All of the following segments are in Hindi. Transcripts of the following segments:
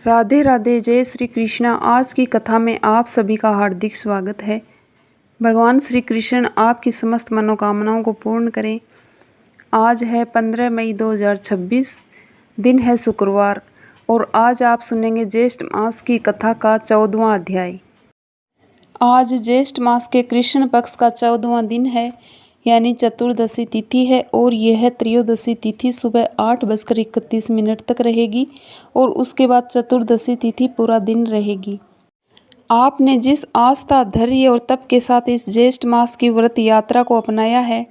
राधे राधे, जय श्री कृष्णा। आज की कथा में आप सभी का हार्दिक स्वागत है। भगवान श्री कृष्ण आपकी समस्त मनोकामनाओं को पूर्ण करें। आज है 15 मई 2026, दिन है शुक्रवार और आज आप सुनेंगे ज्येष्ठ मास की कथा का 14वां अध्याय। आज ज्येष्ठ मास के कृष्ण पक्ष का 14वां दिन है, यानी चतुर्दशी तिथि है और यह त्रयोदशी तिथि सुबह 8:31 तक रहेगी और उसके बाद चतुर्दशी तिथि पूरा दिन रहेगी। आपने जिस आस्था, धैर्य और तप के साथ इस ज्येष्ठ मास की व्रत यात्रा को अपनाया है,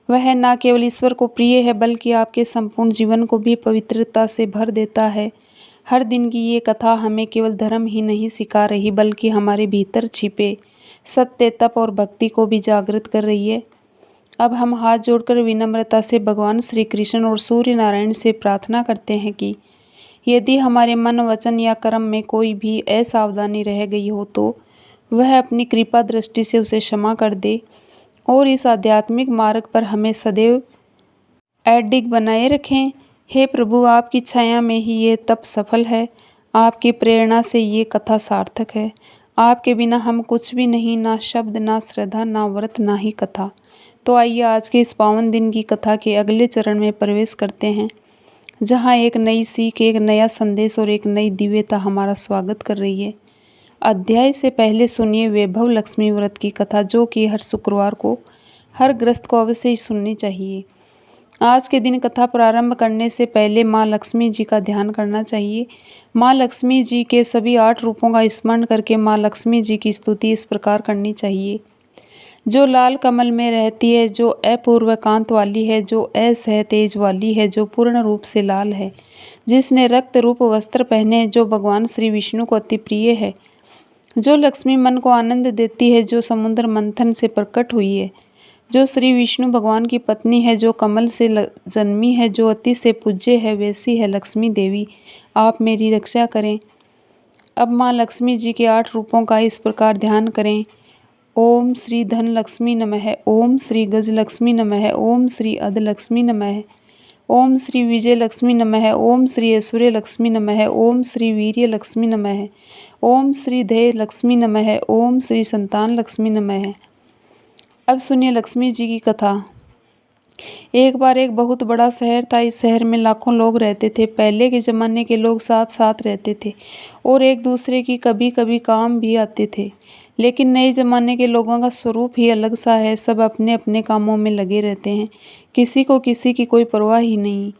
वह न केवल ईश्वर को प्रिय है बल्कि आपके संपूर्ण जीवन को भी पवित्रता से भर देता है। हर दिन की ये कथा हमें केवल धर्म ही नहीं सिखा रही बल्कि हमारे भीतर छिपे सत्य, तप और भक्ति को भी जागृत कर रही है। अब हम हाथ जोड़कर विनम्रता से भगवान श्री कृष्ण और सूर्य नारायण से प्रार्थना करते हैं कि यदि हमारे मन, वचन या कर्म में कोई भी असावधानी रह गई हो तो वह अपनी कृपा दृष्टि से उसे क्षमा कर दे और इस आध्यात्मिक मार्ग पर हमें सदैव अडिग बनाए रखें। हे प्रभु, आपकी छाया में ही ये तप सफल है, आपकी प्रेरणा से ये कथा सार्थक है। आपके बिना हम कुछ भी नहीं, ना शब्द, ना श्रद्धा, ना व्रत, ना ही कथा। तो आइए आज के इस पावन दिन की कथा के अगले चरण में प्रवेश करते हैं, जहाँ एक नई सीख, एक नया संदेश और एक नई दिव्यता हमारा स्वागत कर रही है। अध्याय से पहले सुनिए वैभव लक्ष्मी व्रत की कथा, जो कि हर शुक्रवार को हर गृहस्थ को अवश्य ही सुननी चाहिए। आज के दिन कथा प्रारंभ करने से पहले माँ लक्ष्मी जी का ध्यान करना चाहिए। माँ लक्ष्मी जी के सभी 8 रूपों का स्मरण करके माँ लक्ष्मी जी की स्तुति इस प्रकार करनी चाहिए। जो लाल कमल में रहती है, जो अपूर्व कांत वाली है, जो असह तेज वाली है, जो पूर्ण रूप से लाल है, जिसने रक्त रूप वस्त्र पहने, जो भगवान श्री विष्णु को अति प्रिय है, जो लक्ष्मी मन को आनंद देती है, जो समुद्र मंथन से प्रकट हुई है, जो श्री विष्णु भगवान की पत्नी है, जो कमल से जन्मी है, जो अति से पूज्य है, वैसी है लक्ष्मी देवी। आप मेरी रक्षा करें। अब माँ लक्ष्मी जी के 8 रूपों का इस प्रकार ध्यान करें। ओम श्री धन लक्ष्मी नमः, ओम श्री गज लक्ष्मी नमः, ओम श्री अध लक्ष्मी नमः, ओम श्री विजय लक्ष्मी नमः, ओम श्री ऐश्वर्य लक्ष्मी नमः, ओम श्री वीर्य लक्ष्मी नमः, ओम श्री धैर्य लक्ष्मी नमः, ओम श्री संतान लक्ष्मी नमः। अब सुनिए लक्ष्मी जी की कथा। एक बार एक बहुत बड़ा शहर था। इस शहर में लाखों लोग रहते थे। पहले के ज़माने के लोग साथ साथ रहते थे और एक दूसरे की कभी कभी काम भी आते थे। लेकिन नए ज़माने के लोगों का स्वरूप ही अलग सा है। सब अपने अपने कामों में लगे रहते हैं, किसी को किसी की कोई परवाह ही नहीं।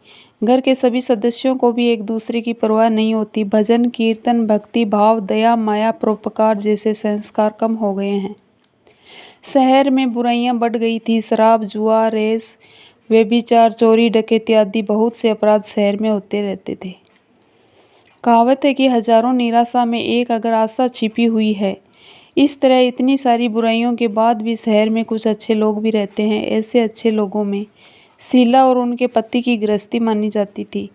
घर के सभी सदस्यों को भी एक दूसरे की परवाह नहीं होती। भजन, कीर्तन, भक्ति भाव, दया, माया, परोपकार जैसे संस्कार कम हो गए हैं। शहर में बुराइयां बढ़ गई थी। शराब, जुआ, रेस, व्यभिचार, चोरी, डकैती आदि बहुत से अपराध शहर में होते रहते थे। कहावत है कि हजारों निराशा में एक अगर आशा छिपी हुई है। इस तरह इतनी सारी बुराइयों के बाद भी शहर में कुछ अच्छे लोग भी रहते हैं। ऐसे अच्छे लोगों में शीला और उनके पति की गृहस्थी मानी जाती थी।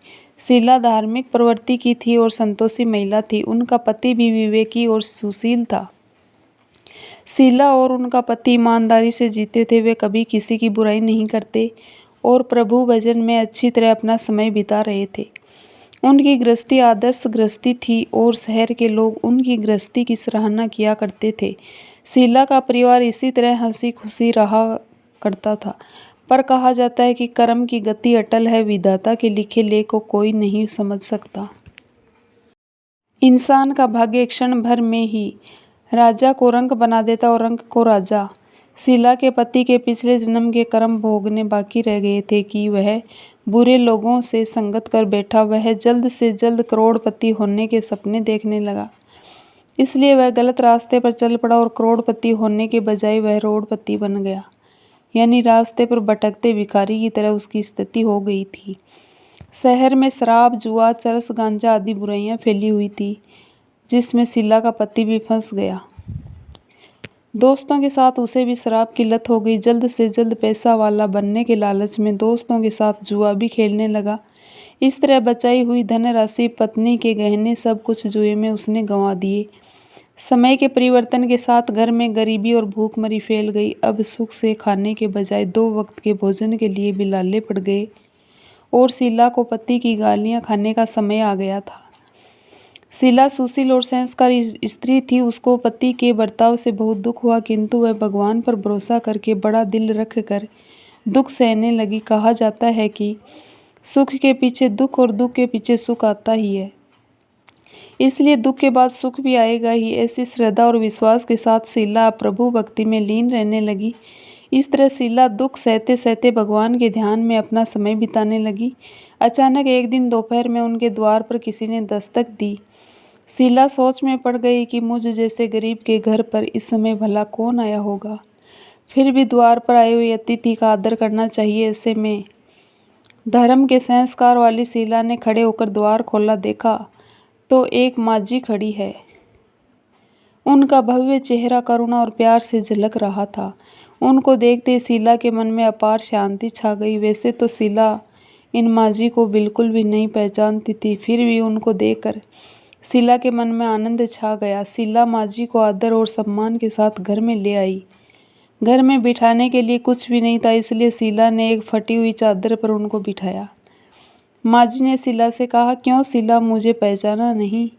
शीला धार्मिक प्रवृत्ति की थी और संतोषी महिला थी। उनका पति भी विवेकी और सुशील था। शीला और उनका पति ईमानदारी से जीते थे। वे कभी किसी की बुराई नहीं करते और प्रभु भजन में अच्छी तरह अपना समय बिता रहे थे। उनकी गृहस्थी आदर्श गृहस्थी थी और शहर के लोग उनकी गृहस्थी की सराहना किया करते थे। शीला का परिवार इसी तरह हंसी खुशी रहा करता था। पर कहा जाता है कि कर्म की गति अटल है, विधाता के लिखे लेख को कोई नहीं समझ सकता। इंसान का भाग्य क्षण भर में ही राजा को रंक बना देता और रंक को राजा। शीला के पति के पिछले जन्म के कर्म भोगने बाकी रह गए थे कि वह बुरे लोगों से संगत कर बैठा। वह जल्द से जल्द करोड़पति होने के सपने देखने लगा, इसलिए वह गलत रास्ते पर चल पड़ा और करोड़पति होने के बजाय वह रोड़पति बन गया, यानी रास्ते पर भटकते भिखारी की तरह उसकी स्थिति हो गई थी। शहर में शराब, जुआ, चरस, गांजा आदि बुराइयां फैली हुई थी, जिसमें शीला का पति भी फंस गया। दोस्तों के साथ उसे भी शराब की लत हो गई। जल्द से जल्द पैसा वाला बनने के लालच में दोस्तों के साथ जुआ भी खेलने लगा। इस तरह बचाई हुई धनराशि, पत्नी के गहने, सब कुछ जुए में उसने गंवा दिए। समय के परिवर्तन के साथ घर में गरीबी और भूखमरी फैल गई। अब सुख से खाने के बजाय 2 वक्त के भोजन के लिए भी लाले पड़ गए और शीला को पति की गालियां खाने का समय आ गया था। शीला सुशील और संस्कार स्त्री थी। उसको पति के बर्ताव से बहुत दुख हुआ, किंतु वह भगवान पर भरोसा करके बड़ा दिल रख कर दुख सहने लगी। कहा जाता है कि सुख के पीछे दुख और दुख के पीछे सुख आता ही है, इसलिए दुख के बाद सुख भी आएगा ही। ऐसी श्रद्धा और विश्वास के साथ शीला प्रभु भक्ति में लीन रहने लगी। इस तरह शीला दुख सहते सहते भगवान के ध्यान में अपना समय बिताने लगी। अचानक एक दिन दोपहर में उनके द्वार पर किसी ने दस्तक दी। शीला सोच में पड़ गई कि मुझ जैसे गरीब के घर पर इस समय भला कौन आया होगा। फिर भी द्वार पर आए हुए अतिथि का आदर करना चाहिए। ऐसे में धर्म के संस्कार वाली शीला ने खड़े होकर द्वार खोला। देखा तो एक माजी खड़ी है। उनका भव्य चेहरा करुणा और प्यार से झलक रहा था। उनको देखते ही शीला के मन में अपार शांति छा गई। वैसे तो शीला इन माजी को बिल्कुल भी नहीं पहचानती थी, फिर भी उनको देखकर शीला के मन में आनंद छा गया। शीला माजी को आदर और सम्मान के साथ घर में ले आई। घर में बिठाने के लिए कुछ भी नहीं था, इसलिए शीला ने एक फटी हुई चादर पर उनको बिठाया। माजी ने शीला से कहा, क्यों शीला, मुझे पहचाना नहीं?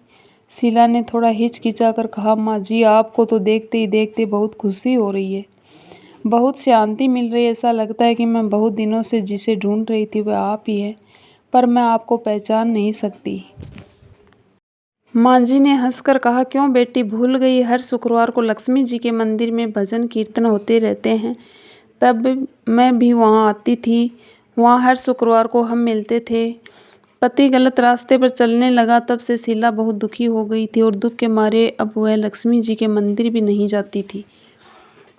शीला ने थोड़ा हिचकिचा कर कहा, माजी आपको तो देखते ही देखते बहुत खुशी हो रही है, बहुत शांति मिल रही है। ऐसा लगता है कि मैं बहुत दिनों से जिसे ढूंढ रही थी वह आप ही है, पर मैं आपको पहचान नहीं सकती। मांझी ने हंसकर कहा, क्यों बेटी, भूल गई? हर शुक्रवार को लक्ष्मी जी के मंदिर में भजन कीर्तन होते रहते हैं, तब मैं भी वहाँ आती थी। वहाँ हर शुक्रवार को हम मिलते थे। पति गलत रास्ते पर चलने लगा, तब से शीला बहुत दुखी हो गई थी और दुख के मारे अब वह लक्ष्मी जी के मंदिर भी नहीं जाती थी।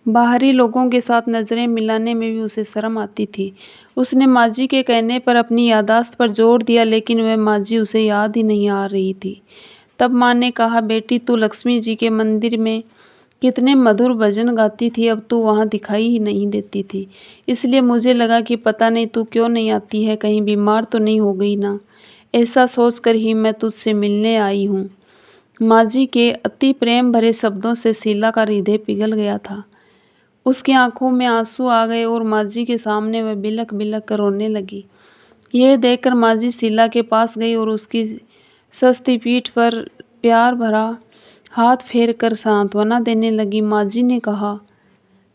बाहरी लोगों के साथ नज़रें मिलाने में भी उसे शर्म आती थी। उसने माजी के कहने पर अपनी याददाश्त पर जोर दिया, लेकिन वह माजी उसे याद ही नहीं आ रही थी। तब माँ ने कहा, बेटी तू लक्ष्मी जी के मंदिर में कितने मधुर भजन गाती थी, अब तू वहाँ दिखाई ही नहीं देती थी, इसलिए मुझे लगा कि पता नहीं तू क्यों नहीं आती है, कहीं बीमार तो नहीं हो गई ना। ऐसा सोचकर ही मैं तुझसे मिलने आई हूँ। माजी के अति प्रेम भरे शब्दों से शीला का हृदय पिघल गया था। उसकी आंखों में आंसू आ गए और माजी के सामने वह बिलख बिलख कर रोने लगी। यह देखकर माजी शीला के पास गई और उसकी सस्ती पीठ पर प्यार भरा हाथ फेर कर सांत्वना देने लगी। माजी ने कहा,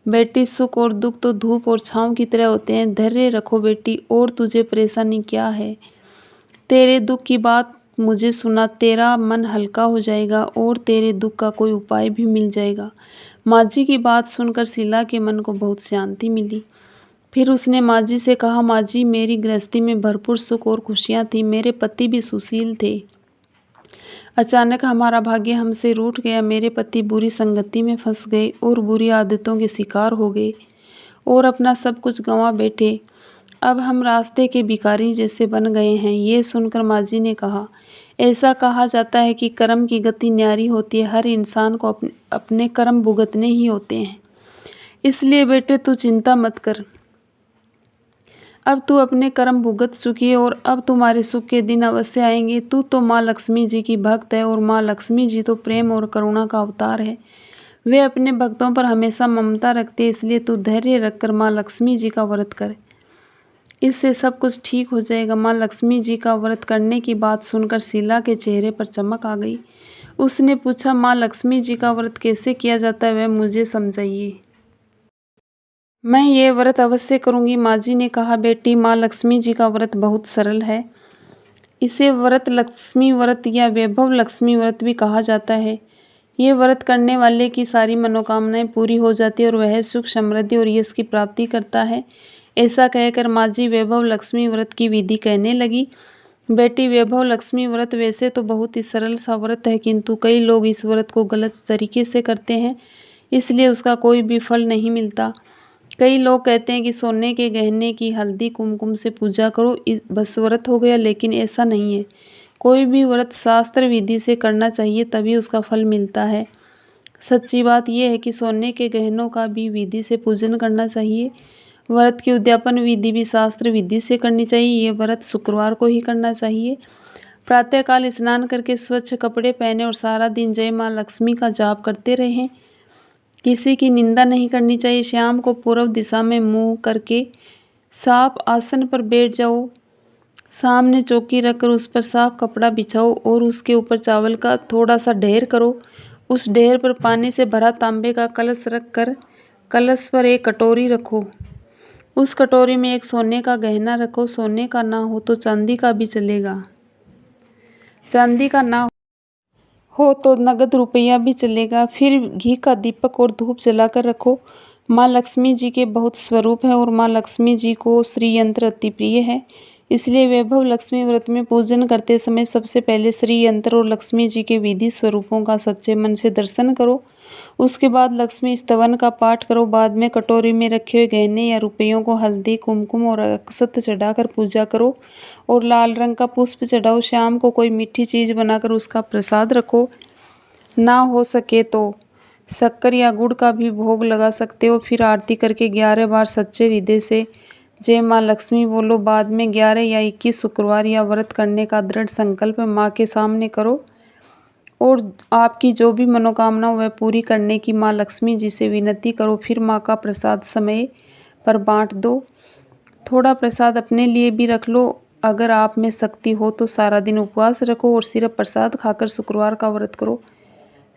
बेटी सुख और दुख तो धूप और छांव की तरह होते हैं, धैर्य रखो बेटी। और तुझे परेशानी क्या है? तेरे दुख की बात मुझे सुना, तेरा मन हल्का हो जाएगा और तेरे दुख का कोई उपाय भी मिल जाएगा। माजी की बात सुनकर शीला के मन को बहुत शांति मिली। फिर उसने माजी से कहा, माजी मेरी गृहस्थी में भरपूर सुख और खुशियाँ थी, मेरे पति भी सुशील थे। अचानक हमारा भाग्य हमसे रूठ गया। मेरे पति बुरी संगति में फंस गए और बुरी आदतों के शिकार हो गए और अपना सब कुछ गंवा बैठे। अब हम रास्ते के भिखारी जैसे बन गए हैं। ये सुनकर माजी ने कहा, ऐसा कहा जाता है कि कर्म की गति न्यारी होती है, हर इंसान को अपने कर्म भुगतने ही होते हैं, इसलिए बेटे तू चिंता मत कर। अब तू अपने कर्म भुगत चुकी है और अब तुम्हारे सुख के दिन अवश्य आएंगे। तू तो माँ लक्ष्मी जी की भक्त है और माँ लक्ष्मी जी तो प्रेम और करुणा का अवतार है। वे अपने भक्तों पर हमेशा ममता रखते हैं, इसलिए तू धैर्य रखकर माँ लक्ष्मी जी का व्रत कर, इससे सब कुछ ठीक हो जाएगा। माँ लक्ष्मी जी का व्रत करने की बात सुनकर शीला के चेहरे पर चमक आ गई। उसने पूछा, माँ लक्ष्मी जी का व्रत कैसे किया जाता है, वह मुझे समझाइए। मैं ये व्रत अवश्य करूँगी, माजी ने कहा। बेटी माँ लक्ष्मी जी का व्रत बहुत सरल है। इसे व्रत लक्ष्मी व्रत या वैभव लक्ष्मी व्रत भी कहा जाता है। ये व्रत करने वाले की सारी मनोकामनाएं पूरी हो जाती है और वह सुख समृद्धि और यश की प्राप्ति करता है। ऐसा कहकर माजी वैभव लक्ष्मी व्रत की विधि कहने लगी। बेटी वैभव लक्ष्मी व्रत वैसे तो बहुत ही सरल सा व्रत है, किंतु कई लोग इस व्रत को गलत तरीके से करते हैं, इसलिए उसका कोई भी फल नहीं मिलता। कई लोग कहते हैं कि सोने के गहने की हल्दी कुमकुम से पूजा करो, बस व्रत हो गया, लेकिन ऐसा नहीं है। कोई भी व्रत शास्त्र विधि से करना चाहिए, तभी उसका फल मिलता है। सच्ची बात यह है कि सोने के गहनों का भी विधि से पूजन करना चाहिए। व्रत की उद्यापन विधि भी शास्त्र विधि से करनी चाहिए। ये व्रत शुक्रवार को ही करना चाहिए। प्रातःकाल स्नान करके स्वच्छ कपड़े पहने और सारा दिन जय माँ लक्ष्मी का जाप करते रहें। किसी की निंदा नहीं करनी चाहिए। शाम को पूर्व दिशा में मुंह करके साफ आसन पर बैठ जाओ। सामने चौकी रखकर उस पर साफ कपड़ा बिछाओ और उसके ऊपर चावल का थोड़ा सा ढेर करो। उस ढेर पर पानी से भरा तांबे का कलश रखकर कलश पर एक कटोरी रखो। उस कटोरी में एक सोने का गहना रखो। सोने का ना हो तो चांदी का भी चलेगा। चांदी का ना हो तो नगद रुपया भी चलेगा। फिर घी का दीपक और धूप जलाकर रखो। माँ लक्ष्मी जी के बहुत स्वरूप है और माँ लक्ष्मी जी को श्री यंत्र अति प्रिय है, इसलिए वैभव लक्ष्मी व्रत में पूजन करते समय सबसे पहले श्री यंत्र और लक्ष्मी जी के विधि स्वरूपों का सच्चे मन से दर्शन करो। उसके बाद लक्ष्मी स्तवन का पाठ करो। बाद में कटोरी में रखे हुए गहने या रुपयों को हल्दी, कुमकुम और अक्षत चढ़ाकर पूजा करो और लाल रंग का पुष्प चढ़ाओ। शाम को कोई मीठी चीज़ बनाकर उसका प्रसाद रखो। ना हो सके तो शक्कर या गुड़ का भी भोग लगा सकते हो। फिर आरती करके 11 बार सच्चे हृदय से जय माँ लक्ष्मी बोलो। बाद में 11 या 21 शुक्रवार या व्रत करने का दृढ़ संकल्प माँ के सामने करो और आपकी जो भी मनोकामना वह पूरी करने की माँ लक्ष्मी जी से विनती करो। फिर माँ का प्रसाद समय पर बांट दो। थोड़ा प्रसाद अपने लिए भी रख लो। अगर आप में शक्ति हो तो सारा दिन उपवास रखो और सिर्फ प्रसाद खाकर शुक्रवार का व्रत करो।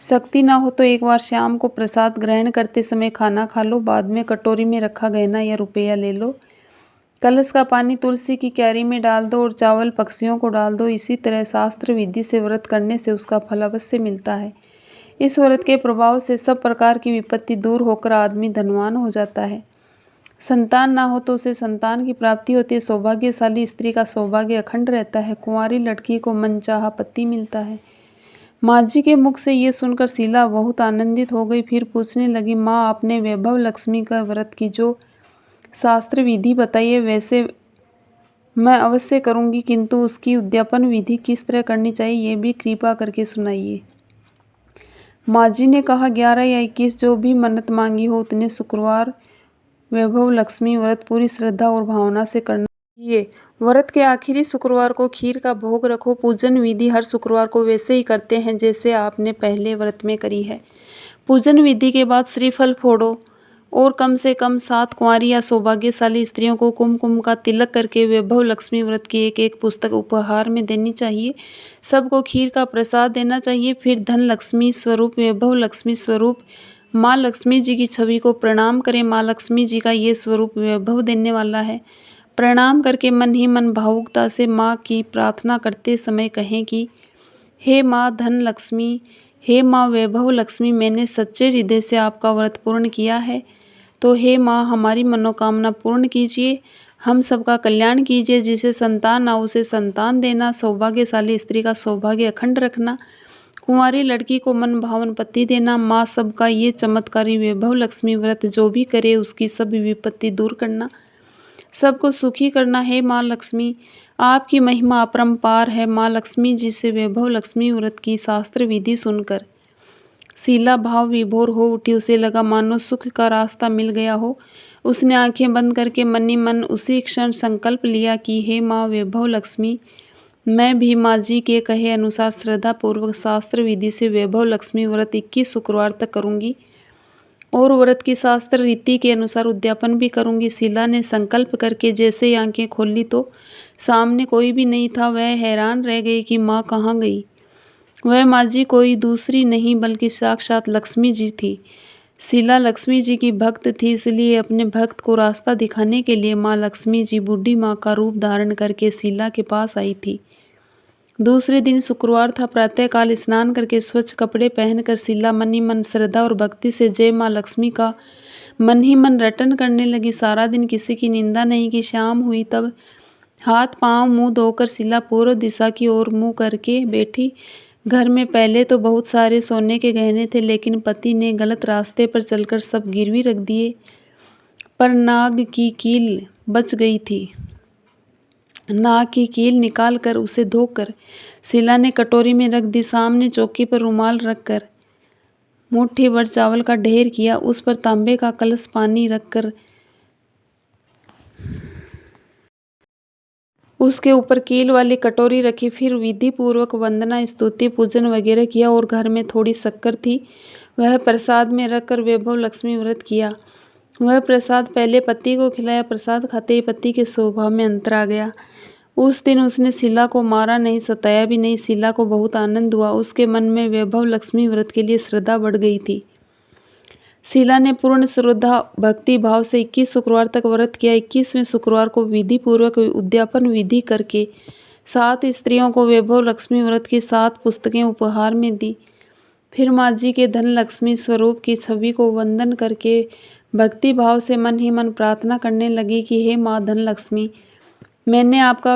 शक्ति ना हो तो एक बार शाम को प्रसाद ग्रहण करते समय खाना खा लो। बाद में कटोरी में रखा गहना या रुपया ले लो। कलश का पानी तुलसी की क्यारी में डाल दो और चावल पक्षियों को डाल दो। इसी तरह शास्त्र विधि से व्रत करने से उसका फल अवश्य मिलता है। इस व्रत के प्रभाव से सब प्रकार की विपत्ति दूर होकर आदमी धनवान हो जाता है। संतान ना हो तो उसे संतान की प्राप्ति होती है। सौभाग्यशाली स्त्री का सौभाग्य अखंड रहता है। कुंवारी लड़की को मनचाहा पति मिलता है। माँ जी के मुख से ये सुनकर शीला बहुत आनंदित हो गई। फिर पूछने लगी, माँ आपने वैभव लक्ष्मी का व्रत की जो शास्त्र विधि बताई है वैसे मैं अवश्य करूँगी, किंतु उसकी उद्यापन विधि किस तरह करनी चाहिए ये भी कृपा करके सुनाइए। माँ जी ने कहा, 11 या 21 जो भी मन्नत मांगी हो उतने शुक्रवार वैभव लक्ष्मी व्रत पूरी श्रद्धा और भावना से करना चाहिए। व्रत के आखिरी शुक्रवार को खीर का भोग रखो। पूजन विधि हर शुक्रवार को वैसे ही करते हैं जैसे आपने पहले व्रत में करी है। पूजन विधि के बाद श्रीफल फोड़ो और कम से कम 7 कुंवारी या सौभाग्यशाली स्त्रियों को कुमकुम का तिलक करके वैभव लक्ष्मी व्रत की एक पुस्तक उपहार में देनी चाहिए। सबको खीर का प्रसाद देना चाहिए। फिर धन लक्ष्मी स्वरूप वैभव लक्ष्मी स्वरूप माँ लक्ष्मी जी की छवि को प्रणाम करें। माँ लक्ष्मी जी का ये स्वरूप वैभव देने वाला है। प्रणाम करके मन ही मन भावुकता से माँ की प्रार्थना करते समय कहें कि हे माँ धन लक्ष्मी, हे माँ वैभव लक्ष्मी, मैंने सच्चे हृदय से आपका व्रत पूर्ण किया है, तो हे माँ हमारी मनोकामना पूर्ण कीजिए। हम सबका कल्याण कीजिए। जिसे संतान ना उसे संतान देना, सौभाग्यशाली स्त्री का सौभाग्य अखंड रखना, कुंवारी लड़की को मन भावन पति देना। माँ सबका ये चमत्कारी वैभव लक्ष्मी व्रत जो भी करे उसकी सब विपत्ति दूर करना, सबको सुखी करना। है माँ लक्ष्मी आपकी महिमा अपरंपार है। माँ लक्ष्मी जी से वैभव लक्ष्मी व्रत की शास्त्र विधि सुनकर शीला भाव विभोर हो उठी। उसे लगा मानो सुख का रास्ता मिल गया हो। उसने आंखें बंद करके मन ही मन उसी क्षण संकल्प लिया कि हे माँ वैभव लक्ष्मी, मैं भी माँ जी के कहे अनुसार श्रद्धा पूर्वक शास्त्र विधि से वैभव लक्ष्मी व्रत 21 शुक्रवार तक करूँगी और व्रत की शास्त्र रीति के अनुसार उद्यापन भी करूँगी। शीला ने संकल्प करके जैसे ही आंखें खोली तो सामने कोई भी नहीं था। वह हैरान रह गई कि माँ कहाँ गई। वह माँ जी कोई दूसरी नहीं बल्कि साक्षात लक्ष्मी जी थी। शीला लक्ष्मी जी की भक्त थी, इसलिए अपने भक्त को रास्ता दिखाने के लिए माँ लक्ष्मी जी बूढ़ी माँ का रूप धारण करके शीला के पास आई थी। दूसरे दिन शुक्रवार था। प्रातःकाल स्नान करके स्वच्छ कपड़े पहनकर शीला मन ही मन श्रद्धा और भक्ति से जय माँ लक्ष्मी का मन ही मन रटन करने लगी। सारा दिन किसी की निंदा नहीं की। शाम हुई तब हाथ पांव मुंह धोकर शीला पूर्व दिशा की ओर मुंह करके बैठी। घर में पहले तो बहुत सारे सोने के गहने थे, लेकिन पति ने गलत रास्ते पर चलकर सब गिरवी रख दिए। पर नाग की कील बच गई थी। नाग की कील निकाल कर उसे धोकर शीला ने कटोरी में रख दी। सामने चौकी पर रुमाल रखकर मुट्ठी भर चावल का ढेर किया। उस पर तांबे का कलश पानी रखकर उसके ऊपर कील वाली कटोरी रखी। फिर विधि पूर्वक वंदना, स्तुति, पूजन वगैरह किया और घर में थोड़ी शक्कर थी वह प्रसाद में रखकर वैभव लक्ष्मी व्रत किया। वह प्रसाद पहले पति को खिलाया। प्रसाद खाते ही पति के स्वभाव में अंतर आ गया। उस दिन उसने शीला को मारा नहीं, सताया भी नहीं। शीला को बहुत आनंद हुआ। उसके मन में वैभव लक्ष्मी व्रत के लिए श्रद्धा बढ़ गई थी। शीला ने पूर्ण श्रद्धा भक्ति भाव से 21 शुक्रवार तक व्रत किया। 21वें शुक्रवार को विधि पूर्वक उद्यापन विधि करके 7 स्त्रियों को वैभव लक्ष्मी व्रत की 7 पुस्तकें उपहार में दी। फिर माँ जी के धन लक्ष्मी स्वरूप की छवि को वंदन करके भक्ति भाव से मन ही मन प्रार्थना करने लगी कि हे माँ धन लक्ष्मी, मैंने आपका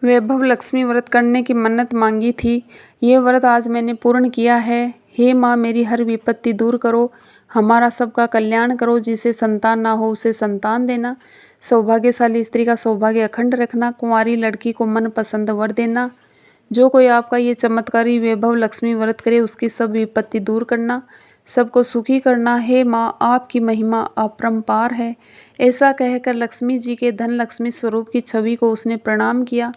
वैभव लक्ष्मी व्रत करने की मन्नत मांगी थी। ये व्रत आज मैंने पूर्ण किया है। हे माँ, मेरी हर विपत्ति दूर करो, हमारा सबका कल्याण करो। जिसे संतान ना हो उसे संतान देना, सौभाग्यशाली स्त्री का सौभाग्य अखंड रखना, कुंवारी लड़की को मन पसंद वर देना। जो कोई आपका ये चमत्कारी वैभव लक्ष्मी व्रत करे उसकी सब विपत्ति दूर करना, सबको सुखी करना। हे माँ, आपकी महिमा अपरंपार है। ऐसा कहकर लक्ष्मी जी के धन लक्ष्मी स्वरूप की छवि को उसने प्रणाम किया।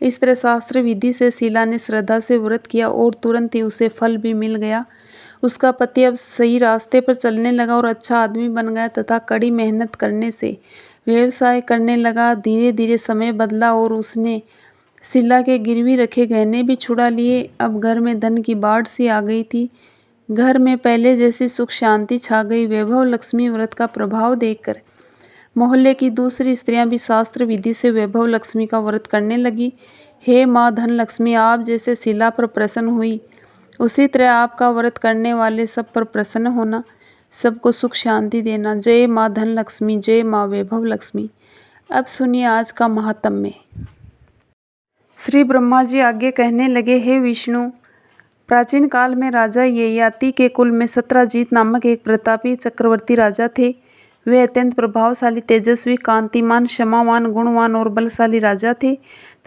इस तरह शास्त्र विधि से शीला ने श्रद्धा से व्रत किया और तुरंत ही उसे फल भी मिल गया। उसका पति अब सही रास्ते पर चलने लगा और अच्छा आदमी बन गया तथा कड़ी मेहनत करने से व्यवसाय करने लगा। धीरे धीरे समय बदला और उसने शीला के गिरवी रखे गहने भी छुड़ा लिए। अब घर में धन की बाढ़ सी आ गई थी। घर में पहले जैसी सुख शांति छा गई। वैभव लक्ष्मी व्रत का प्रभाव देखकर मोहल्ले की दूसरी स्त्रियां भी शास्त्र विधि से वैभव लक्ष्मी का व्रत करने लगी। हे माँ धन लक्ष्मी, आप जैसे शीला पर प्रसन्न हुई उसी तरह आपका व्रत करने वाले सब पर प्रसन्न होना, सबको सुख शांति देना। जय माँ धन लक्ष्मी, जय माँ वैभव लक्ष्मी। अब सुनिए आज का महात्म्य। श्री ब्रह्मा जी आगे कहने लगे, हे विष्णु, प्राचीन काल में राजा ययाति के कुल में सत्रजीत नामक एक प्रतापी चक्रवर्ती राजा थे। वे अत्यंत प्रभावशाली, तेजस्वी, कांतिमान, क्षमावान, गुणवान और बलशाली राजा थे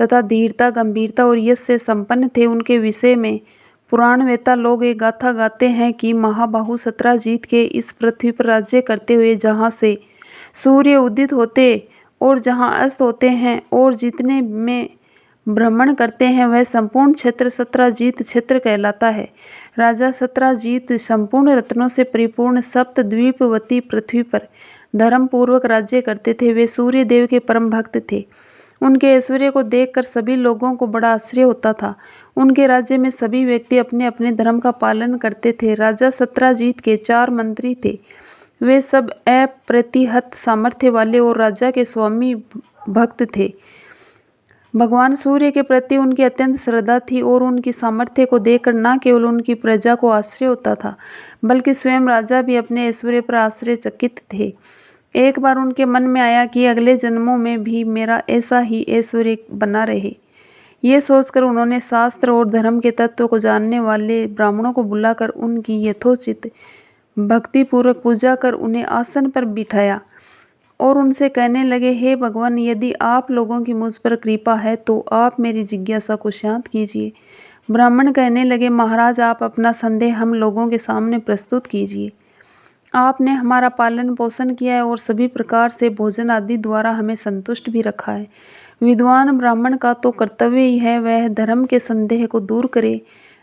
तथा धीरता, गंभीरता और यश से संपन्न थे। उनके विषय में पुराणवेत्ता लोग एक गाथा गाते हैं कि महाबाहु सत्रजीत के इस पृथ्वी पर राज्य करते हुए जहाँ से सूर्य उदित होते और जहाँ अस्त होते हैं और जितने में भ्रमण करते हैं वह संपूर्ण क्षेत्र सत्रजीत क्षेत्र कहलाता है। राजा सत्रजीत संपूर्ण रत्नों से परिपूर्ण सप्तद्वीपवती पृथ्वी पर धर्म पूर्वक राज्य करते थे। वे सूर्य देव के परम भक्त थे। उनके ऐश्वर्य को देखकर सभी लोगों को बड़ा आश्चर्य होता था। उनके राज्य में सभी व्यक्ति अपने अपने धर्म का पालन करते थे। राजा सत्रजीत के 4 मंत्री थे। वे सब अप्रतिहत सामर्थ्य वाले और राजा के स्वामी भक्त थे। भगवान सूर्य के प्रति उनकी अत्यंत श्रद्धा थी और उनकी सामर्थ्य को देखकर न केवल उनकी प्रजा को आश्चर्य होता था बल्कि स्वयं राजा भी अपने ऐश्वर्य पर आश्चर्यचकित थे। एक बार उनके मन में आया कि अगले जन्मों में भी मेरा ऐसा ही ऐश्वर्य बना रहे। ये सोचकर उन्होंने शास्त्र और धर्म के तत्व को जानने वाले ब्राह्मणों को बुलाकर उनकी यथोचित भक्तिपूर्वक पूजा कर उन्हें आसन पर बिठाया और उनसे कहने लगे, हे भगवान, यदि आप लोगों की मुझ पर कृपा है तो आप मेरी जिज्ञासा को शांत कीजिए। ब्राह्मण कहने लगे, महाराज, आप अपना संदेह हम लोगों के सामने प्रस्तुत कीजिए। आपने हमारा पालन पोषण किया है और सभी प्रकार से भोजन आदि द्वारा हमें संतुष्ट भी रखा है। विद्वान ब्राह्मण का तो कर्तव्य ही है वह धर्म के संदेह को दूर करे,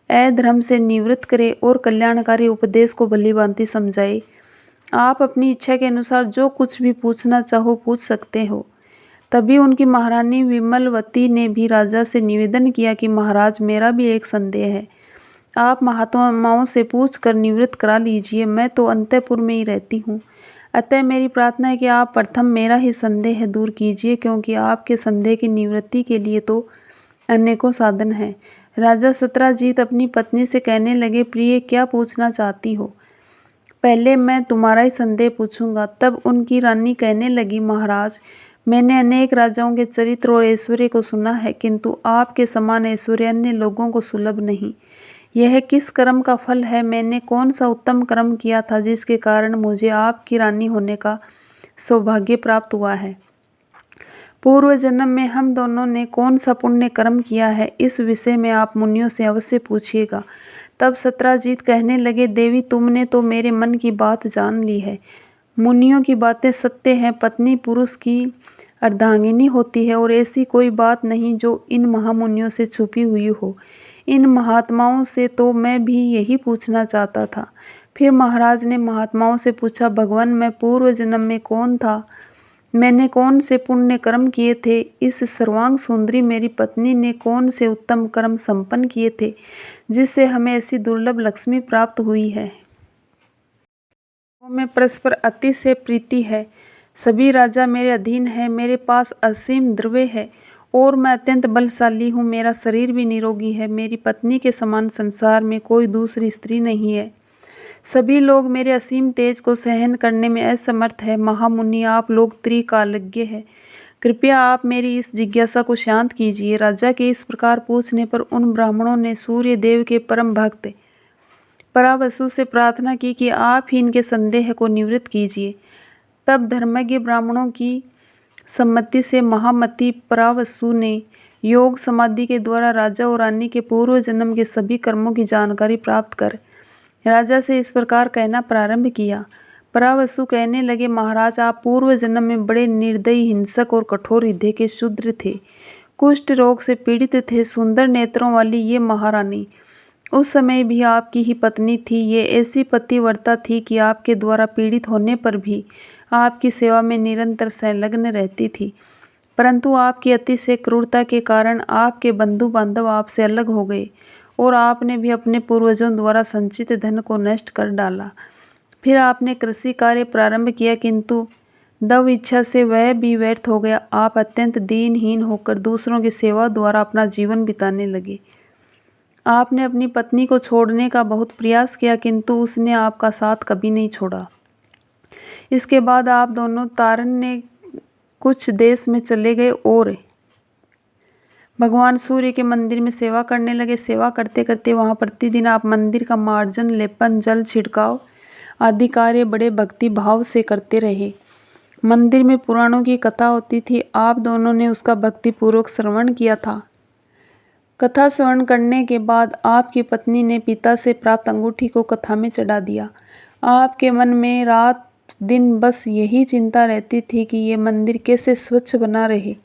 अधर्म से निवृत्त करे और कल्याणकारी उपदेश को भलीभांति समझाए। आप अपनी इच्छा के अनुसार जो कुछ भी पूछना चाहो पूछ सकते हो। तभी उनकी महारानी विमलवती ने भी राजा से निवेदन किया कि महाराज, मेरा भी एक संदेह है, आप महात्माओं से पूछ कर निवृत्त करा लीजिए। मैं तो अंतःपुर में ही रहती हूँ, अतः मेरी प्रार्थना है कि आप प्रथम मेरा ही संदेह दूर कीजिए, क्योंकि आपके संदेह की निवृत्ति के लिए तो अनेकों साधन हैं। राजा सत्रजीत अपनी पत्नी से कहने लगे, प्रिय, क्या पूछना चाहती हो? पहले मैं तुम्हारा ही संदेह पूछूंगा। तब उनकी रानी कहने लगी, महाराज, मैंने अनेक राजाओं के चरित्र और ऐश्वर्य को सुना है, किंतु आपके समान ऐश्वर्य अन्य लोगों को सुलभ नहीं। यह किस कर्म का फल है? मैंने कौन सा उत्तम कर्म किया था जिसके कारण मुझे आपकी रानी होने का सौभाग्य प्राप्त हुआ है? पूर्व जन्म में हम दोनों ने कौन सा पुण्य कर्म किया है? इस विषय में आप मुनियों से अवश्य पूछिएगा। तब सत्रजीत कहने लगे, देवी, तुमने तो मेरे मन की बात जान ली है। मुनियों की बातें सत्य हैं। पत्नी पुरुष की अर्धांगिनी होती है और ऐसी कोई बात नहीं जो इन महामुनियों से छुपी हुई हो। इन महात्माओं से तो मैं भी यही पूछना चाहता था। फिर महाराज ने महात्माओं से पूछा, भगवान, मैं पूर्व जन्म में कौन था? मैंने कौन से पुण्य कर्म किए थे, इस सर्वांग सुंदरी मेरी पत्नी ने कौन से उत्तम कर्म संपन्न किए थे, जिससे हमें ऐसी दुर्लभ लक्ष्मी प्राप्त हुई है। में परस्पर अतिशय प्रीति है। सभी राजा मेरे अधीन हैं, मेरे पास असीम द्रव्य है और मैं अत्यंत बलशाली हूँ। मेरा शरीर भी निरोगी है। मेरी पत्नी के समान संसार में कोई दूसरी स्त्री नहीं है। सभी लोग मेरे असीम तेज को सहन करने में असमर्थ है। महामुनि, आप लोग त्रिकालज्ञ हैं, कृपया आप मेरी इस जिज्ञासा को शांत कीजिए। राजा के इस प्रकार पूछने पर उन ब्राह्मणों ने सूर्य देव के परम भक्त परावसु से प्रार्थना की कि आप ही इनके संदेह को निवृत्त कीजिए। तब धर्मज्ञ ब्राह्मणों की सम्मति से महामती परावसु ने योग समाधि के द्वारा राजा और रानी के पूर्व जन्म के सभी कर्मों की जानकारी प्राप्त कर राजा से इस प्रकार कहना प्रारंभ किया। परावसु कहने लगे, महाराज, आप पूर्व जन्म में बड़े निर्दयी, हिंसक और कठोर हृदय के शूद्र थे। कुष्ठ रोग से पीड़ित थे। सुंदर नेत्रों वाली ये महारानी उस समय भी आपकी ही पत्नी थी। ये ऐसी पतिव्रता थी कि आपके द्वारा पीड़ित होने पर भी आपकी सेवा में निरंतर संलग्न रहती थी, परंतु आपकी अतिशय क्रूरता के कारण आपके बंधु बांधव आपसे अलग हो गए और आपने भी अपने पूर्वजों द्वारा संचित धन को नष्ट कर डाला। फिर आपने कृषि कार्य प्रारंभ किया, किंतु दव इच्छा से वह भी व्यर्थ हो गया। आप अत्यंत दीनहीन होकर दूसरों की सेवा द्वारा अपना जीवन बिताने लगे। आपने अपनी पत्नी को छोड़ने का बहुत प्रयास किया, किंतु उसने आपका साथ कभी नहीं छोड़ा। इसके बाद आप दोनों तारण्य कुछ देश में चले गए और भगवान सूर्य के मंदिर में सेवा करने लगे। सेवा करते करते वहाँ प्रतिदिन आप मंदिर का मार्जन, लेपन, जल छिड़काव आदि कार्य बड़े भक्ति भाव से करते रहे। मंदिर में पुराणों की कथा होती थी। आप दोनों ने उसका भक्तिपूर्वक श्रवण किया था। कथा श्रवण करने के बाद आपकी पत्नी ने पिता से प्राप्त अंगूठी को कथा में चढ़ा दिया। आपके मन में रात दिन बस यही चिंता रहती थी कि ये मंदिर कैसे स्वच्छ बना रहे।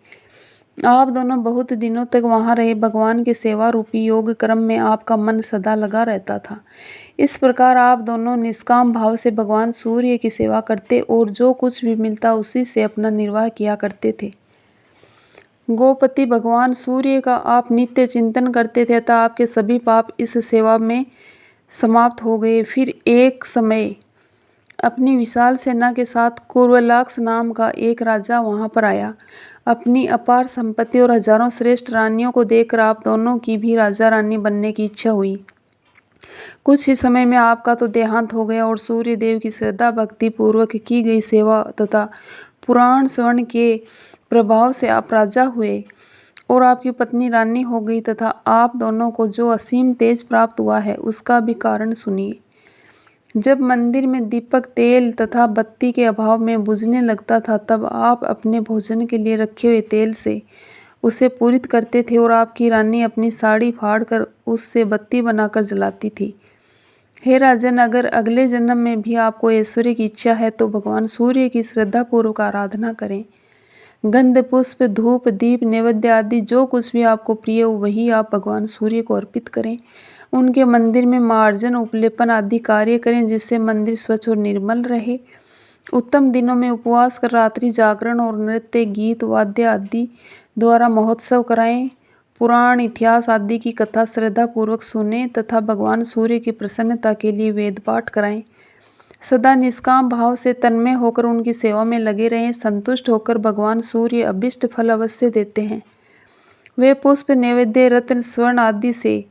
आप दोनों बहुत दिनों तक वहाँ रहे। भगवान के सेवा रूपी योग कर्म में आपका मन सदा लगा रहता था। इस प्रकार आप दोनों निष्काम भाव से भगवान सूर्य की सेवा करते और जो कुछ भी मिलता उसी से अपना निर्वाह किया करते थे। गोपति भगवान सूर्य का आप नित्य चिंतन करते थे, अतः आपके सभी पाप इस सेवा में समाप्त हो गए। फिर एक समय अपनी विशाल सेना के साथ कुर्वलाक्ष नाम का एक राजा वहां पर आया। अपनी अपार संपत्ति और हजारों श्रेष्ठ रानियों को देखकर आप दोनों की भी राजा रानी बनने की इच्छा हुई। कुछ ही समय में आपका तो देहांत हो गया और सूर्य देव की श्रद्धा भक्ति पूर्वक की गई सेवा तथा पुराण श्रवण के प्रभाव से आप राजा हुए और आपकी पत्नी रानी हो गई तथा आप दोनों को जो असीम तेज प्राप्त हुआ है उसका भी कारण सुनिए। जब मंदिर में दीपक तेल तथा बत्ती के अभाव में बुझने लगता था, तब आप अपने भोजन के लिए रखे हुए तेल से उसे पूरित करते थे और आपकी रानी अपनी साड़ी फाड़कर उससे बत्ती बनाकर जलाती थी। हे राजन, अगर अगले जन्म में भी आपको ऐश्वर्य की इच्छा है तो भगवान सूर्य की श्रद्धापूर्वक आराधना करें। गंध, पुष्प, धूप, दीप, नैवेद्य आदि जो कुछ भी आपको प्रिय हो वही आप भगवान सूर्य को अर्पित करें। उनके मंदिर में मार्जन, उपलेपन आदि कार्य करें जिससे मंदिर स्वच्छ और निर्मल रहे। उत्तम दिनों में उपवास कर रात्रि जागरण और नृत्य, गीत, वाद्य आदि द्वारा महोत्सव कराएं। पुराण, इतिहास आदि की कथा श्रद्धापूर्वक सुने तथा भगवान सूर्य की प्रसन्नता के लिए वेद पाठ कराएं। सदा निष्काम भाव से तन्मय होकर उनकी सेवा में लगे रहें। संतुष्ट होकर भगवान सूर्य अभिष्ट फल अवश्य देते हैं। वे पुष्प, नैवेद्य, रत्न, स्वर्ण आदि से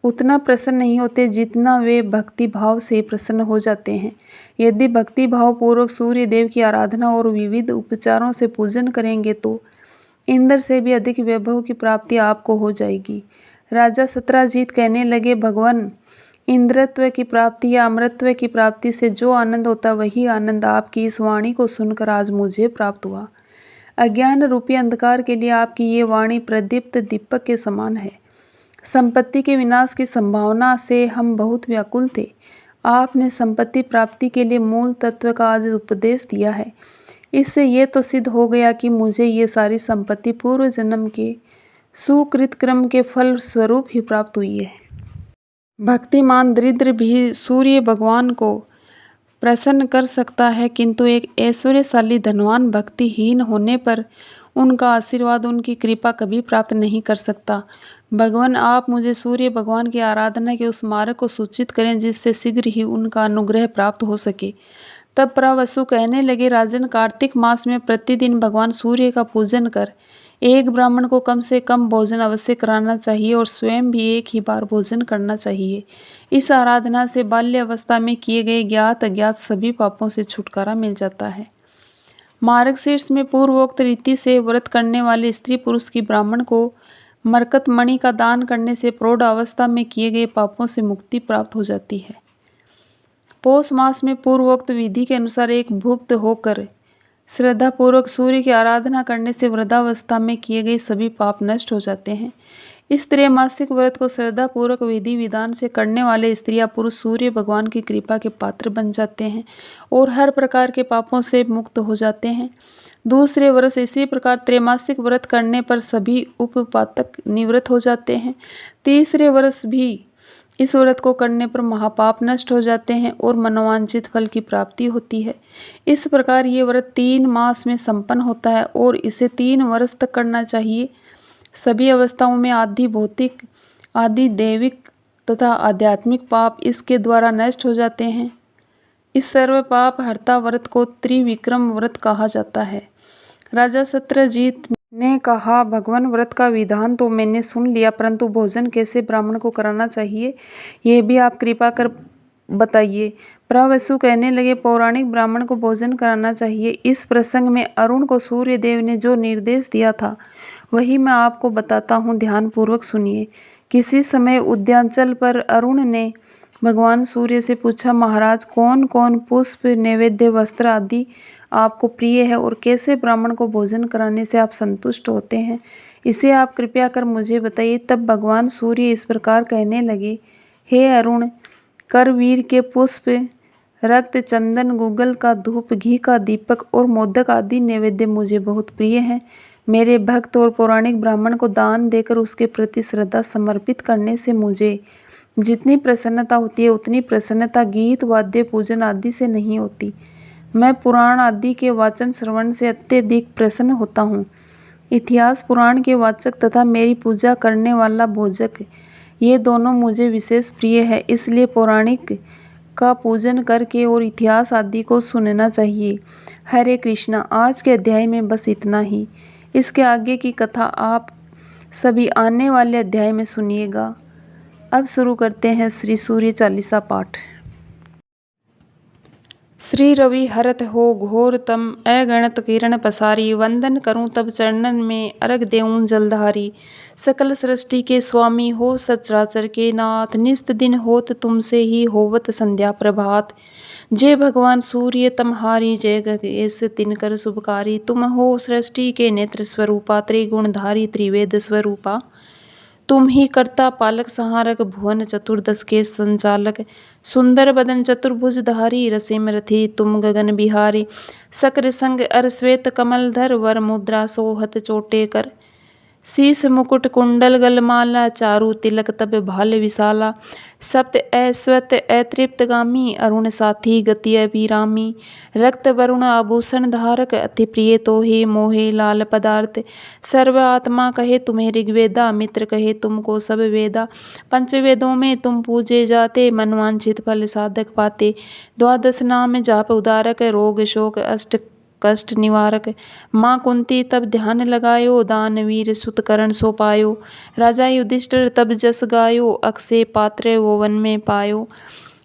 उतना प्रसन्न नहीं होते जितना वे भक्ति भाव से प्रसन्न हो जाते हैं। यदि भक्ति भाव पूर्वक सूर्य देव की आराधना और विविध उपचारों से पूजन करेंगे तो इंद्र से भी अधिक वैभव की प्राप्ति आपको हो जाएगी। राजा सत्राजीत कहने लगे, भगवान, इंद्रत्व की प्राप्ति या अमृतत्व की प्राप्ति से जो आनंद होता वही आनंद आपकी इस वाणी को सुनकर आज मुझे प्राप्त हुआ। अज्ञान रूपी अंधकार के लिए आपकी ये वाणी प्रदीप्त दीपक के समान है। संपत्ति के विनाश की संभावना से हम बहुत व्याकुल थे। आपने संपत्ति प्राप्ति के लिए मूल तत्व का आज उपदेश दिया है। इससे ये तो सिद्ध हो गया कि मुझे ये सारी संपत्ति पूर्व जन्म के सुकृत क्रम के फल स्वरूप ही प्राप्त हुई है। भक्तिमान दरिद्र भी सूर्य भगवान को प्रसन्न कर सकता है, किंतु एक ऐश्वर्यशाली धनवान भक्तिहीन होने पर उनका आशीर्वाद, उनकी कृपा कभी प्राप्त नहीं कर सकता। भगवान, आप मुझे सूर्य भगवान की आराधना के उस मार्ग को सूचित करें जिससे शीघ्र ही उनका अनुग्रह प्राप्त हो सके। तब प्रवसु कहने लगे, राजन, कार्तिक मास में प्रतिदिन भगवान सूर्य का पूजन कर एक ब्राह्मण को कम से कम भोजन अवश्य कराना चाहिए और स्वयं भी एक ही बार भोजन करना चाहिए। इस आराधना से बाल्य अवस्था में किए गए ज्ञात अज्ञात सभी पापों से छुटकारा मिल जाता है। मार्गशीर्ष में पूर्वोक्त रीति से व्रत करने वाले स्त्री पुरुष की ब्राह्मण को मरकत मणि का दान करने से प्रौढ़ अवस्था में किए गए पापों से मुक्ति प्राप्त हो जाती है। पौष मास में पूर्वोक्त विधि के अनुसार एक भुक्त होकर श्रद्धापूर्वक सूर्य की आराधना करने से वृद्धावस्था में किए गए सभी पाप नष्ट हो जाते हैं। इस त्रैमासिक व्रत को श्रद्धापूर्वक विधि विधान से करने वाले स्त्रियां पुरुष सूर्य भगवान की कृपा के पात्र बन जाते हैं और हर प्रकार के पापों से मुक्त हो जाते हैं। दूसरे वर्ष इसी प्रकार त्रैमासिक व्रत करने पर सभी उपपातक निवृत्त हो जाते हैं। तीसरे वर्ष भी इस व्रत को करने पर महापाप नष्ट हो जाते हैं और मनोवांछित फल की प्राप्ति होती है। इस प्रकार ये व्रत 3 मास में संपन्न होता है और इसे 3 वर्ष तक करना चाहिए। सभी अवस्थाओं में आदि भौतिक, आदि दैविक तथा आध्यात्मिक पाप इसके द्वारा नष्ट हो जाते हैं। इस सर्व पाप हरता व्रत को त्रिविक्रम व्रत कहा जाता है। राजा सत्यजीत ने कहा, भगवान, व्रत का विधान तो मैंने सुन लिया, परंतु भोजन कैसे ब्राह्मण को कराना चाहिए यह भी आप कृपा कर बताइए। प्रवसु कहने लगे, पौराणिक ब्राह्मण को भोजन कराना चाहिए। इस प्रसंग में अरुण को सूर्य देव ने जो निर्देश दिया था वही मैं आपको बताता हूँ, ध्यानपूर्वक सुनिए। किसी समय उद्यानचल पर अरुण ने भगवान सूर्य से पूछा, महाराज, कौन कौन पुष्प, नैवेद्य, वस्त्र आदि आपको प्रिय है और कैसे ब्राह्मण को भोजन कराने से आप संतुष्ट होते हैं, इसे आप कृपया कर मुझे बताइए। तब भगवान सूर्य इस प्रकार कहने लगे, हे अरुण, करवीर के पुष्प, रक्त, चंदन, गूगल का धूप, घी का दीपक और मोदक आदि नैवेद्य मुझे बहुत प्रिय हैं। मेरे भक्त और पौराणिक ब्राह्मण को दान देकर उसके प्रति श्रद्धा समर्पित करने से मुझे जितनी प्रसन्नता होती है उतनी प्रसन्नता गीत, वाद्य, पूजन आदि से नहीं होती। मैं पुराण आदि के वाचन श्रवण से अत्यधिक प्रसन्न होता हूँ। इतिहास पुराण के वाचक तथा मेरी पूजा करने वाला भोजक, ये दोनों मुझे विशेष प्रिय है। इसलिए पौराणिक का पूजन करके और इतिहास आदि को सुनना चाहिए। हरे कृष्णा। आज के अध्याय में बस इतना ही। इसके आगे की कथा आप सभी आने वाले अध्याय में सुनिएगा। अब शुरू करते हैं श्री सूर्य चालीसा पाठ। श्री रवि हरत हो घोर तम, अगणत किरण पसारी, वंदन करूं तब चरणन में, अर्घ देऊं जलधारी। सकल सृष्टि के स्वामी हो सचराचर के नाथ, निस्त दिन होत तुमसे ही होवत संध्या प्रभात। जय भगवान सूर्य तमहारी, जय गगेश तिनकर शुभकारी। तुम हो सृष्टि के नेत्र स्वरूपा, त्रिगुणधारी त्रिवेद स्वरूपा। तुम ही कर्ता पालक संहारक, भुवन चतुर्दश के संचालक। सुंदर बदन चतुर्भुजधारी, रसिम रथी तुम गगन बिहारी। शक्र संग अर श्वेत कमलधर, वर मुद्रा सोहत चोटेकर। शीस मुकुट कुंडल गलमाला, चारु तिलक तब भाल विशाला। सप्त ऐश्वत अतृप्तगामी, अरुण साथी गति अभिरामी। रक्त वरुण आभूषण धारक, अति प्रिय तो हे मोहे लाल पदार्थ। सर्व आत्मा कहे तुम्हें ऋग्वेदा, मित्र कहे तुमको सब वेदा। पंचवेदों में तुम पूजे जाते, मनवांछित फल साधक पाते। द्वादश नाम जाप उदारक, रोग शोक अष्ट कष्ट निवारक। माँ कुंती तब ध्यान लगायो, दानवीर सुत करण सो पायो। राजा युधिष्ठिर तब जस गायो, अक्षय पात्र वो वन में पायो।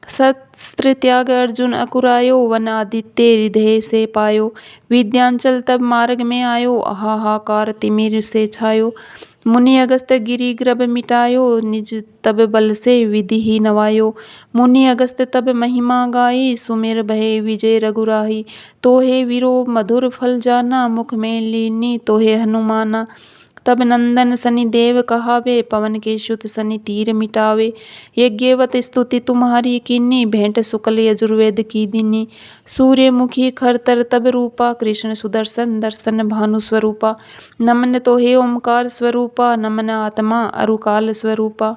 शस्त्र त्याग अर्जुन अकुरायो, वन आदित्य हृदय से पायो। विद्यांचल तब मार्ग में आयो, हाहाकार तिमिर से छायो। मुनि अगस्त गिरि ग्रभ मिटायो, निज तब बल से विधि ही नवायो। मुनि अगस्त तब महिमा गाई, सुमिर भय विजय रघुराही। तोहे वीरो मधुर फल जाना, मुख में लीनी तोहे हनुमाना। तब नंदन शनि देव कहावे, पवन के सुत शनि तीर मिटावे। यज्ञवत स्तुति तुम्हारी कीनी, भेंट शुक्ल यजुर्वेद की दीनी। सूर्यमुखी खरतर तब रूपा, कृष्ण सुदर्शन दर्शन भानु स्वरूपा। नमन तोहे ओमकार स्वरूपा, नमन आत्मा अरुकाल स्वरूपा।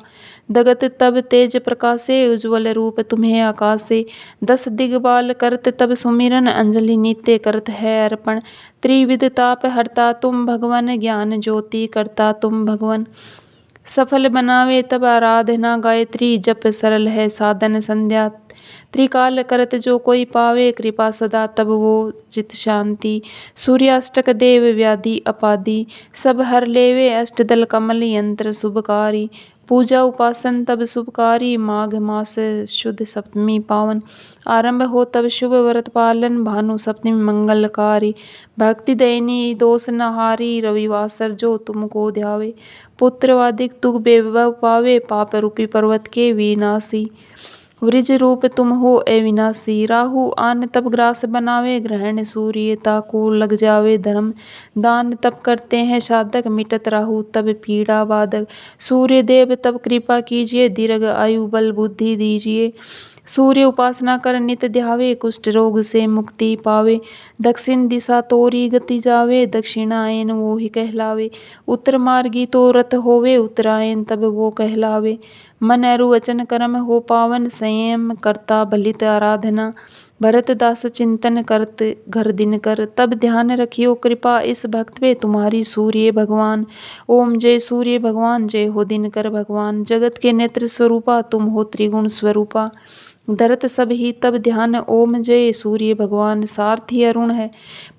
दगत तब तेज प्रकाशे, उज्ज्वल रूप तुम्हें आकाशे। 10 दिग्बाल करत तब सुमिरन, अंजलि नित्य करत है अर्पण। त्रिविध ताप हरता तुम भगवन, ज्ञान ज्योति करता तुम भगवन। सफल बनावे तब आराधना, गायत्री जप सरल है साधन संध्या। त्रिकाल करत जो कोई पावे, कृपा सदा तब वो चित शांति। सूर्याष्टक देव व्याधि अपाधि, सब हर लेवे अष्टदल कमल यंत्र शुभकारी। पूजा उपासन तब शुभकारी, माघ मास शुद्ध सप्तमी पावन। आरंभ हो तब शुभ व्रत पालन, भानु सप्तमी मंगलकारी। भक्ति दैनी दोष नहारी, रविवासर जो तुमको ध्यावे। पुत्रवादिक तुग वैभव पावे, पाप रूपी पर्वत के विनाशी। वृज रूप तुम हो अविनाशी, राहु आन तब ग्रास बनावे। ग्रहण सूर्यता को लग जावे, धर्म दान तब करते हैं साधक। मिटत राहु तब पीड़ा बाधक, सूर्य देव तब कृपा कीजिए। दीर्घ आयु बल बुद्धि दीजिए, सूर्य उपासना कर नित ध्यावे। कुष्ठ रोग से मुक्ति पावे, दक्षिण दिशा तोरी गति जावे। दक्षिणायन वो ही कहलावे, उत्तर मार्गी तो रथ होवे। उत्तरायण तब वो कहलावे, मन अरु वचन कर्म हो पावन। संयम करता भलित आराधना, भरत दास चिंतन करत घर दिन कर। तब ध्यान रखियो कृपा इस भक्त पे, तुम्हारी सूर्य भगवान। ओम जय सूर्य भगवान, जय हो दिनकर भगवान। जगत के नेत्र स्वरूपा तुम हो त्रिगुण स्वरूपा। धरत सब ही तब ध्यान, ओम जय सूर्य भगवान। सारथी अरुण है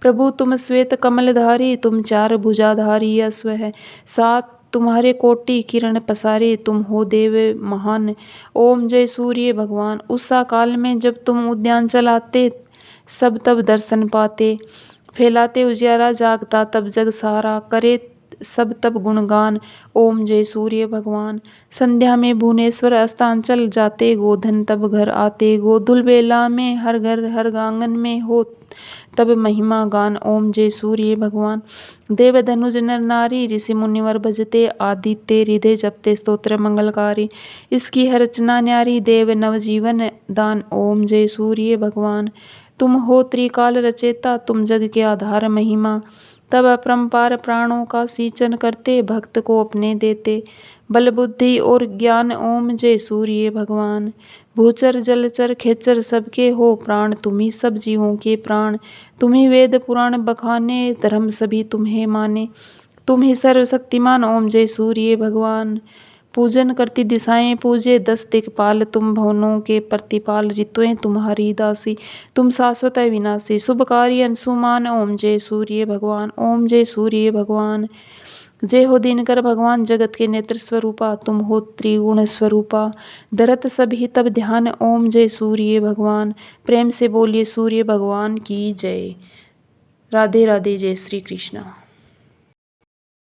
प्रभु तुम श्वेत कमलधारी, तुम चार भुजाधारी अश्व है। सात तुम्हारे कोटि किरण पसारे, तुम हो देव महान। ओम जय सूर्य भगवान। उषा काल में जब तुम उद्यान चलाते, सब तब दर्शन पाते। फैलाते उजियारा जागता तब जग सारा, करे सब तब गुणगान। ओम जय सूर्य भगवान। संध्या में भुवनेश्वर अस्तांचल जाते, गोधन तब घर आते। गोधुल बेला में हर घर हर आंगन में हो तब महिमा गान। ओम जय सूर्य भगवान। देव धनुज नर नारी, ऋषि मुनिवर भजते। आदित्य हृदय जपते स्तोत्र मंगलकारी। इसकी हर रचना न्यारी, देव नवजीवन दान। ओम जय सूर्य भगवान। तुम हो त्रिकाल रचेता, तुम जग के आधार महिमा। तब अपरंपार प्राणों का सींचन करते, भक्त को अपने देते। बल बुद्धि और ज्ञान, ओम जय सूर्य भगवान। भूचर जलचर खेचर सबके हो प्राण, तुम्ही सब जीवों के प्राण। तुम्ही वेद पुराण बखाने, धर्म सभी तुम्हें माने। तुम ही सर्वशक्तिमान, ओम जय सूर्य भगवान। पूजन करती दिशाएं पूजे, 10 दिक्पाल तुम भवनों के प्रतिपाल। ऋतुएं तुम्हारी दासी, तुम शाश्वत अविनाशी। शुभकारी अंशुमान, ओम जय सूर्य भगवान। ओम जय सूर्य भगवान। जय हो दिनकर भगवान, जगत के नेत्र स्वरूपा तुम हो त्रिगुण स्वरूपा। धरत सभी तब ध्यान, ओम जय सूर्य भगवान। प्रेम से बोलिए सूर्य भगवान की जय। राधे राधे, जय श्री कृष्णा।